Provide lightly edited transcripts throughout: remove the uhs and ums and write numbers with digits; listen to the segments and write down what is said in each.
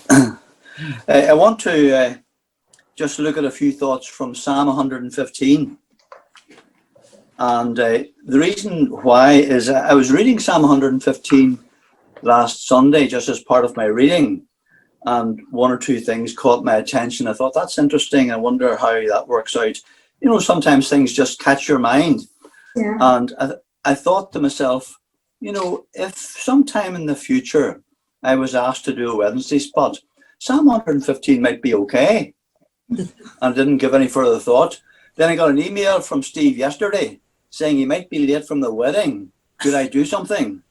I want to just look at a few thoughts from Psalm 115. And the reason why is I was reading Psalm 115 last Sunday just as part of my reading, and one or two things caught my attention. I thought, that's interesting. I wonder how that works out. You know, sometimes things just catch your mind. Yeah. And I thought to myself, you know, if sometime in the future I was asked to do a Wednesday spot, Psalm 115 might be okay. And didn't give any further thought. Then I got an email from Steve yesterday saying he might be late from the wedding. Could I do something?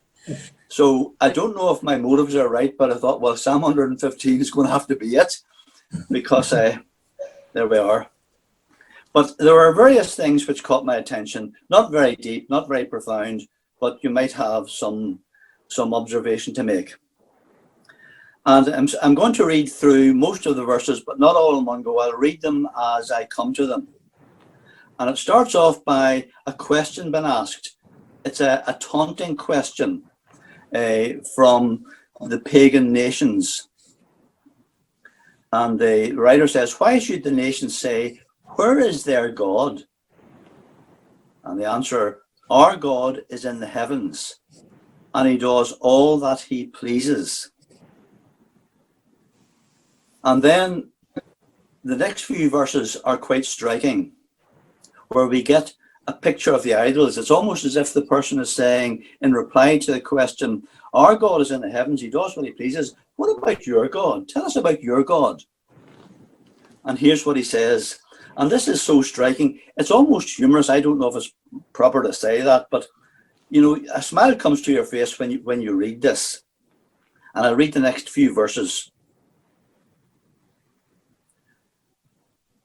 So I don't know if my motives are right, but I thought, well, Psalm 115 is going to have to be it, because there we are. But there are various things which caught my attention, not very deep, not very profound, but you might have some observation to make. And I'm going to read through most of the verses, but not all in one go. I'll read them as I come to them. And it starts off by a question being asked. It's a taunting question from the pagan nations. And the writer says, why should the nations say, where is their God? And the answer, our God is in the heavens, and he does all that he pleases. And then the next few verses are quite striking, where we get a picture of the idols. It's almost as if the person is saying, in reply to the question, our God is in the heavens, he does what he pleases. What about your God? Tell us about your God. And here's what he says. And this is so striking. It's almost humorous. I don't know if it's proper to say that, but you know, a smile comes to your face when you read this. And I'll read the next few verses.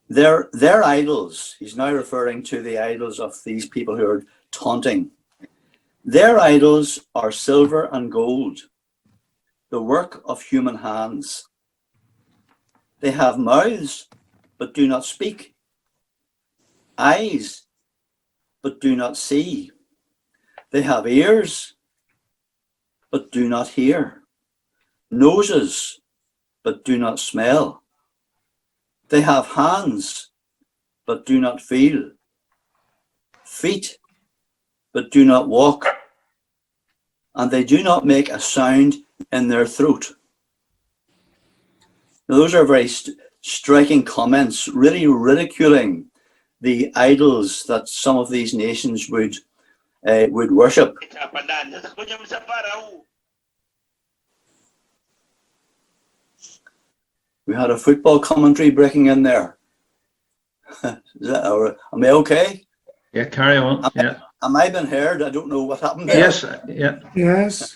Their idols, he's now referring to the idols of these people who are taunting. Their idols are silver and gold, the work of human hands. They have mouths, but do not speak, eyes, but do not see. They have ears, but do not hear, noses, but do not smell. They have hands, but do not feel, feet, but do not walk, and they do not make a sound in their throat. Now, those are very striking comments, really ridiculing the idols that some of these nations would worship. We had a football commentary breaking in there. Am I okay? Yeah, carry on. Am I being heard? I don't know what happened there. Yes, yeah. Yes.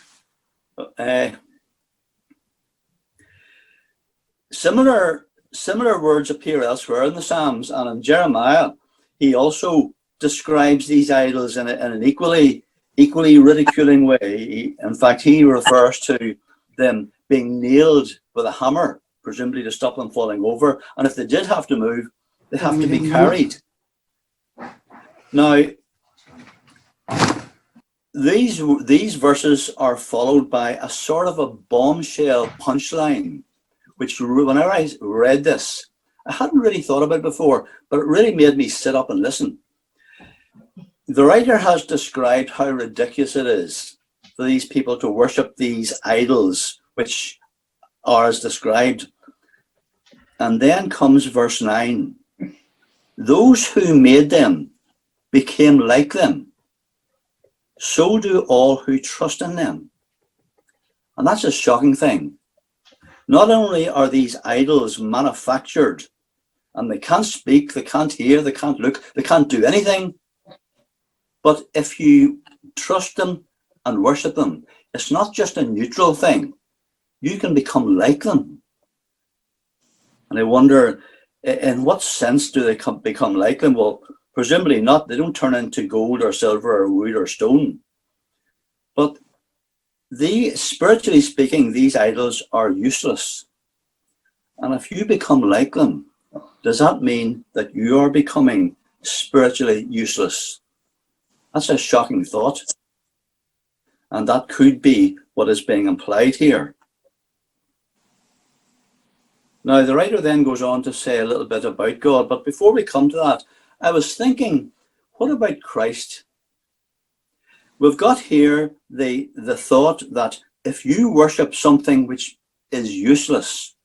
Similar words appear elsewhere in the Psalms, and in Jeremiah, he also describes these idols in an equally ridiculing way. In fact, he refers to them being nailed with a hammer, presumably to stop them falling over. And if they did have to move, they have to be carried. Now, these verses are followed by a sort of a bombshell punchline, which whenever I read this, I hadn't really thought about before, but it really made me sit up and listen. The writer has described how ridiculous it is for these people to worship these idols, which are as described. And then comes verse 9. Those who made them became like them. So do all who trust in them. And that's a shocking thing. Not only are these idols manufactured, and they can't speak, they can't hear, they can't look, they can't do anything, but if you trust them and worship them, it's not just a neutral thing. You can become like them. And I wonder, in what sense do they become like them? Well, presumably not. They don't turn into gold or silver or wood or stone. But spiritually speaking, these idols are useless. And if you become like them, does that mean that you are becoming spiritually useless? That's a shocking thought. And that could be what is being implied here. Now, the writer then goes on to say a little bit about God, but before we come to that, I was thinking, what about Christ? We've got here the thought that if you worship something which is useless,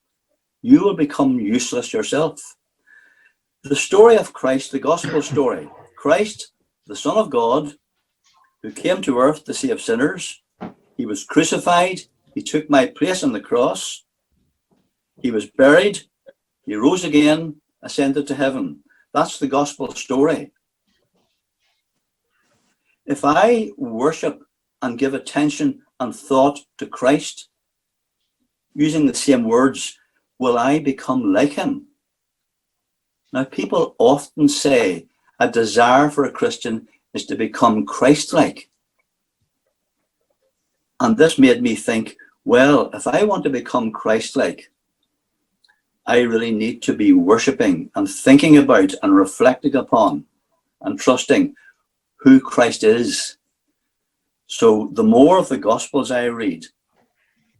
you will become useless yourself. The story of Christ, the gospel story, Christ, the Son of God, who came to earth to save sinners, he was crucified, he took my place on the cross, he was buried, he rose again, ascended to heaven. That's the gospel story. If I worship and give attention and thought to Christ, using the same words, will I become like him? Now, people often say a desire for a Christian is to become Christ-like. And this made me think, well, if I want to become Christ-like, I really need to be worshipping and thinking about and reflecting upon and trusting who Christ is. So the more of the Gospels I read,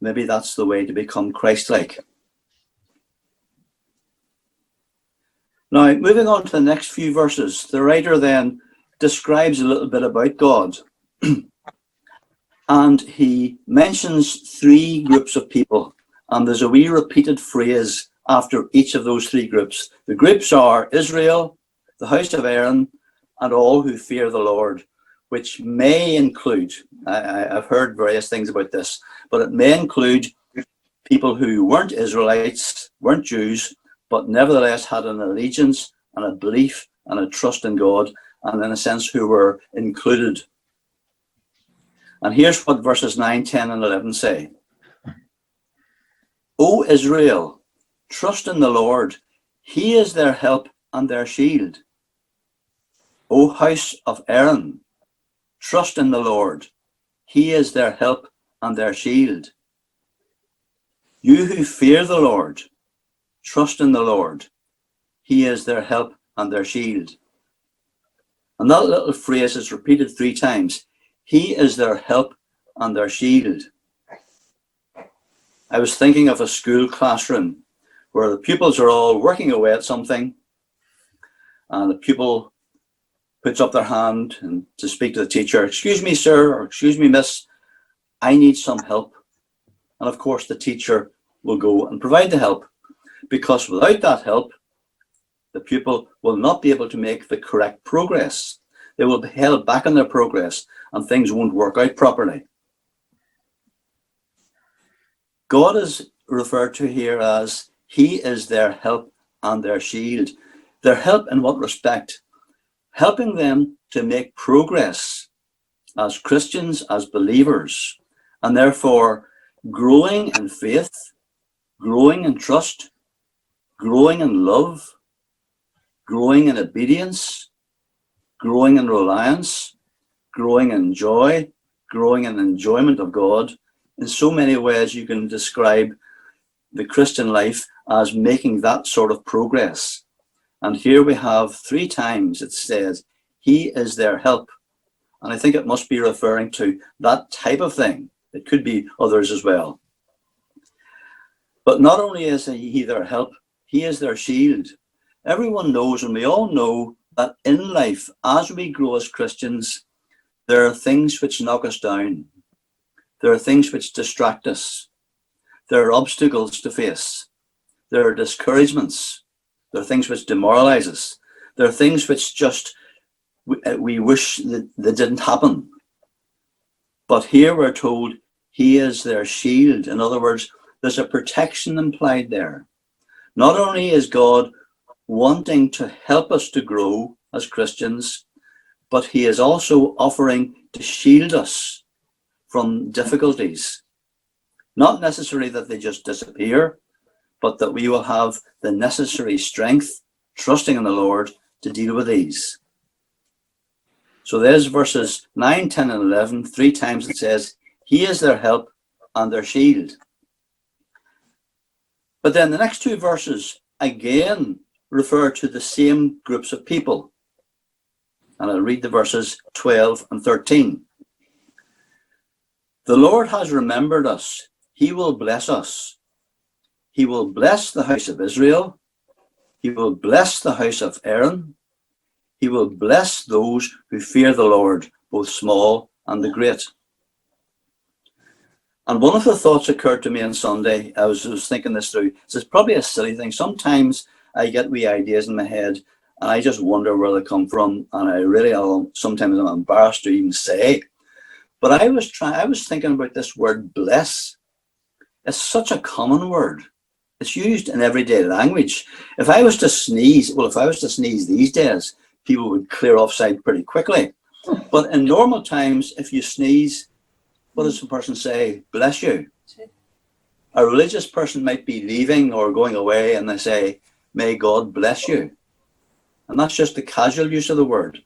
maybe that's the way to become Christ-like. Now, moving on to the next few verses, the writer then describes a little bit about God. And he mentions three groups of people. And there's a wee repeated phrase after each of those three groups. The groups are Israel, the house of Aaron, and all who fear the Lord, which may include, I've heard various things about this, but it may include people who weren't Israelites, weren't Jews, but nevertheless had an allegiance and a belief and a trust in God, and in a sense who were included. And here's what verses 9, 10, and 11 say. O Israel, trust in the Lord. He is their help and their shield. O house of Aaron, trust in the Lord. He is their help and their shield. You who fear the Lord, trust in the Lord. He is their help and their shield. And that little phrase is repeated 3 times. He is their help and their shield. I was thinking of a school classroom where the pupils are all working away at something, and the pupil puts up their hand and to speak to the teacher, excuse me, sir, or excuse me, miss, I need some help. And of course, the teacher will go and provide the help, because without that help, the pupil will not be able to make the correct progress. They will be held back in their progress and things won't work out properly. God is referred to here as he is their help and their shield. Their help in what respect? Helping them to make progress as Christians, as believers, and therefore growing in faith, growing in trust, growing in love, growing in obedience, growing in reliance, growing in joy, growing in enjoyment of God. In so many ways you can describe the Christian life as making that sort of progress. And here we have 3 times it says, he is their help. And I think it must be referring to that type of thing. It could be others as well. But not only is he their help, he is their shield. Everyone knows, and we all know, that in life, as we grow as Christians, there are things which knock us down. There are things which distract us. There are obstacles to face. There are discouragements. There are things which demoralize us. There are things which just we wish that they didn't happen. But here we're told he is their shield. In other words, there's a protection implied there. Not only is God wanting to help us to grow as Christians, but he is also offering to shield us from difficulties. Not necessarily that they just disappear, but that we will have the necessary strength, trusting in the Lord, to deal with these. So there's verses 9, 10, and 11. 3 times it says, he is their help and their shield. But then the next 2 verses again refer to the same groups of people. And I'll read the verses 12 and 13. The Lord has remembered us. He will bless us. He will bless the house of Israel. He will bless the house of Aaron. He will bless those who fear the Lord, both small and the great. And one of the thoughts occurred to me on Sunday. I was thinking this through. It's probably a silly thing. Sometimes I get wee ideas in my head and I just wonder where they come from. And sometimes I'm embarrassed to even say. But I was thinking about this word bless. It's such a common word. It's used in everyday language. If I was to sneeze these days, people would clear offside pretty quickly. But in normal times, if you sneeze, what does the person say? Bless you. A religious person might be leaving or going away and they say, may God bless you. And that's just the casual use of the word.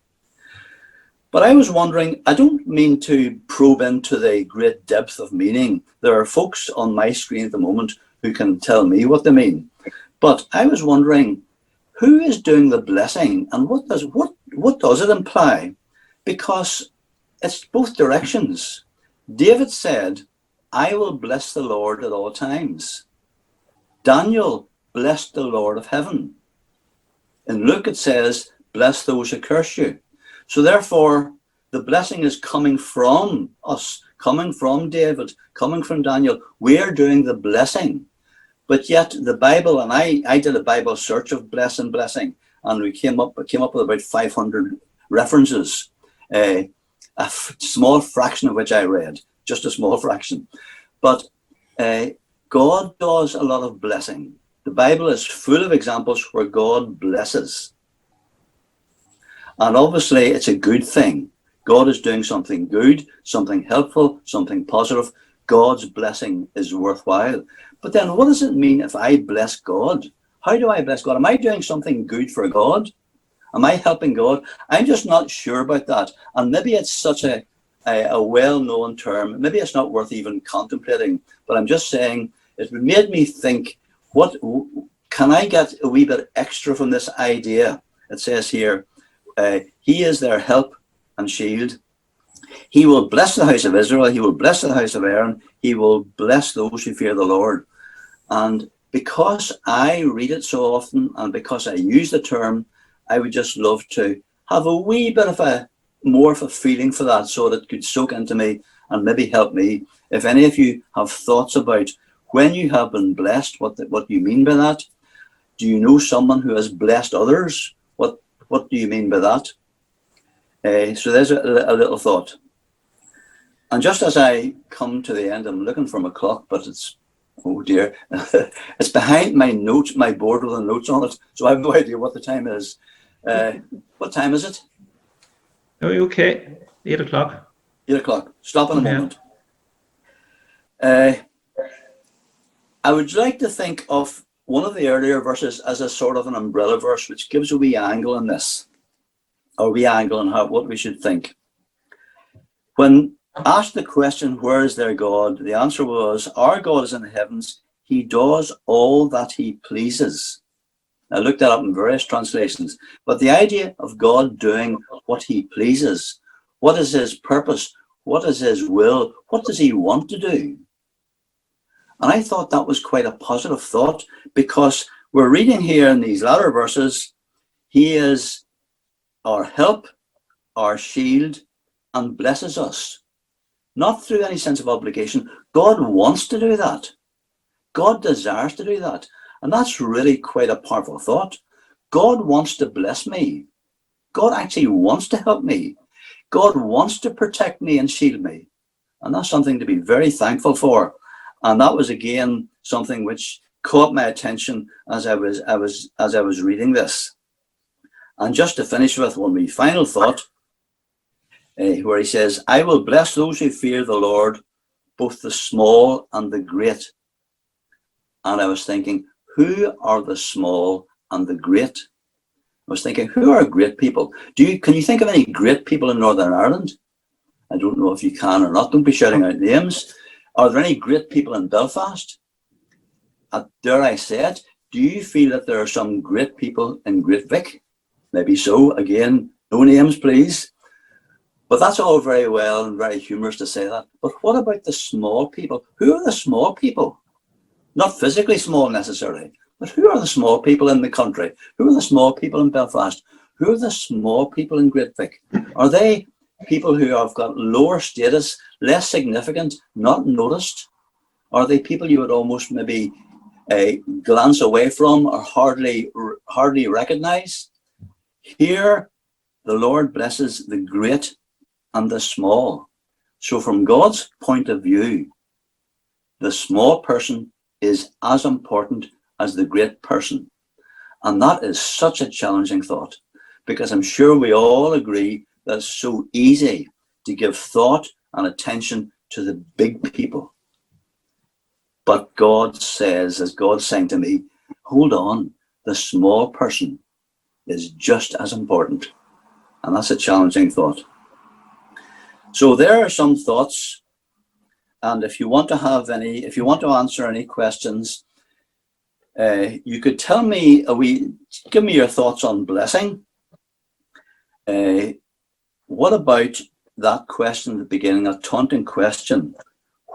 But I was wondering, I don't mean to probe into the great depth of meaning. There are folks on my screen at the moment who can tell me what they mean. But I was wondering, who is doing the blessing and what does it imply? Because it's both directions. David said, I will bless the Lord at all times. Daniel blessed the Lord of heaven. In Luke it says, bless those who curse you. So therefore, the blessing is coming from us, coming from David, coming from Daniel. We're doing the blessing. But yet the Bible, and I did a Bible search of blessing, and we came up with about 500 references, a small fraction of which I read, just a small fraction. But God does a lot of blessing. The Bible is full of examples where God blesses. And obviously it's a good thing. God is doing something good, something helpful, something positive. God's blessing is worthwhile. But then what does it mean if I bless God? How do I bless God? Am I doing something good for God? Am I helping God? I'm just not sure about that. And maybe it's such a well-known term. Maybe it's not worth even contemplating. But I'm just saying it made me think, what can I get a wee bit extra from this idea? It says here, he is their help and shield. He will bless the house of Israel. He will bless the house of Aaron. He will bless those who fear the Lord. And because I read it so often and because I use the term, I would just love to have a wee bit of more of a feeling for that so that it could soak into me and maybe help me. If any of you have thoughts about when you have been blessed, what you mean by that? Do you know someone who has blessed others? What do you mean by that? So there's a little thought. And just as I come to the end, I'm looking for my clock, but it's, oh dear, it's behind my notes, my board with the notes on it. So I have no idea what the time is. What time is it? Oh, okay. 8 o'clock. 8 o'clock. Stop in a moment. I would like to think of one of the earlier verses as a sort of an umbrella verse, which gives a wee angle in this, or a wee angle on what we should think. When asked the question, where is their God? The answer was, our God is in the heavens. He does all that he pleases. I looked that up in various translations. But the idea of God doing what he pleases, what is his purpose? What is his will? What does he want to do? And I thought that was quite a positive thought, because we're reading here in these latter verses, he is our help, our shield, and blesses us. Not through any sense of obligation. God wants to do that. God desires to do that. And that's really quite a powerful thought. God wants to bless me. God actually wants to help me. God wants to protect me and shield me. And that's something to be very thankful for. And that was again something which caught my attention as I was reading this. And just to finish with one wee final thought, where he says, I will bless those who fear the Lord, both the small and the great. And I was thinking, who are the small and the great? I was thinking, who are great people? Can you think of any great people in Northern Ireland? I don't know if you can or not. Don't be shouting out names. Are there any great people in Belfast? Dare I say it? Do you feel that there are some great people in Great Vic? Maybe so. Again, no names, please. But that's all very well and very humorous to say that. But what about the small people? Who are the small people? Not physically small necessarily, but who are the small people in the country? Who are the small people in Belfast? Who are the small people in Great Vic? Are they people who have got lower status, less significant, not noticed? Are they people you would almost maybe glance away from or hardly recognize? Here, the Lord blesses the great and the small. So from God's point of view, the small person is as important as the great person. And that is such a challenging thought, because I'm sure we all agree that it's so easy to give thought and attention to the big people. But God says, as God's saying to me, hold on, the small person is just as important. And that's a challenging thought. So there are some thoughts. And if you want to answer any questions, you could tell me, give me your thoughts on blessing. What about that question at the beginning, a taunting question?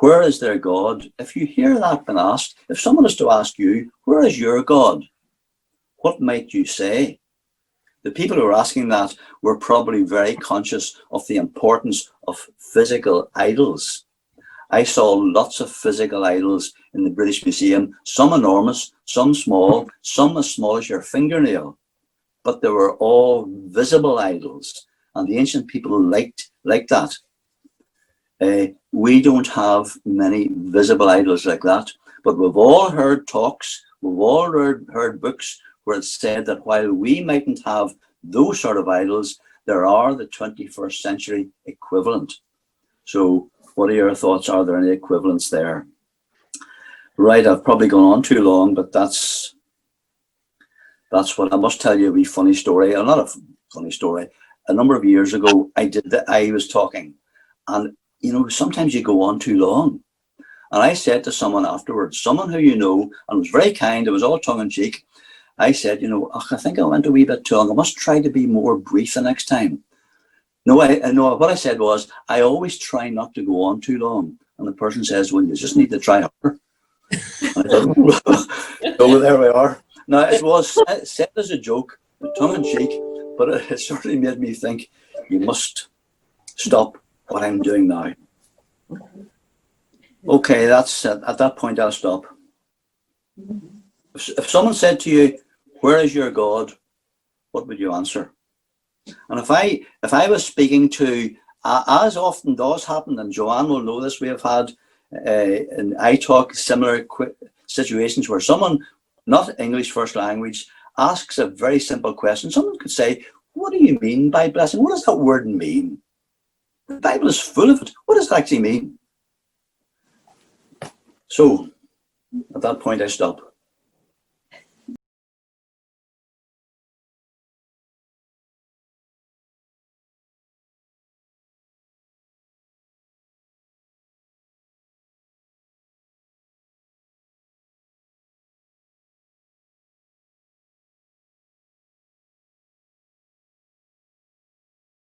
Where is their God? If you hear that been asked, if someone is to ask you, where is your God? What might you say? The people who were asking that were probably very conscious of the importance of physical idols. I saw lots of physical idols in the British Museum, some enormous, some small, some as small as your fingernail, but they were all visible idols, and the ancient people liked that. We don't have many visible idols like that, but we've all heard talks, we've all heard books where it's said that while we mightn't have those sort of idols, there are the 21st century equivalent. So what are your thoughts? Are there any equivalents there? Right, I've probably gone on too long, but that's what I must tell you. A wee funny story, or not a funny story. A number of years ago, I was talking, and sometimes you go on too long. And I said to someone afterwards, someone who and was very kind, it was all tongue in cheek. I said, I think I went a wee bit too long. I must try to be more brief the next time. No, I know what I said was, I always try not to go on too long. And the person says, well, you just need to try harder. And I thought, so there we are. Now, it was said as a joke, tongue in cheek, but it certainly made me think, you must stop what I'm doing now. Okay, that's at that point I'll stop. If someone said to you, where is your God? What would you answer? And if I was speaking to, as often does happen, and Joanne will know this, we have had in iTalk similar situations where someone, not English first language, asks a very simple question. Someone could say, what do you mean by blessing? What does that word mean? The Bible is full of it. What does it actually mean? So at that point I stop.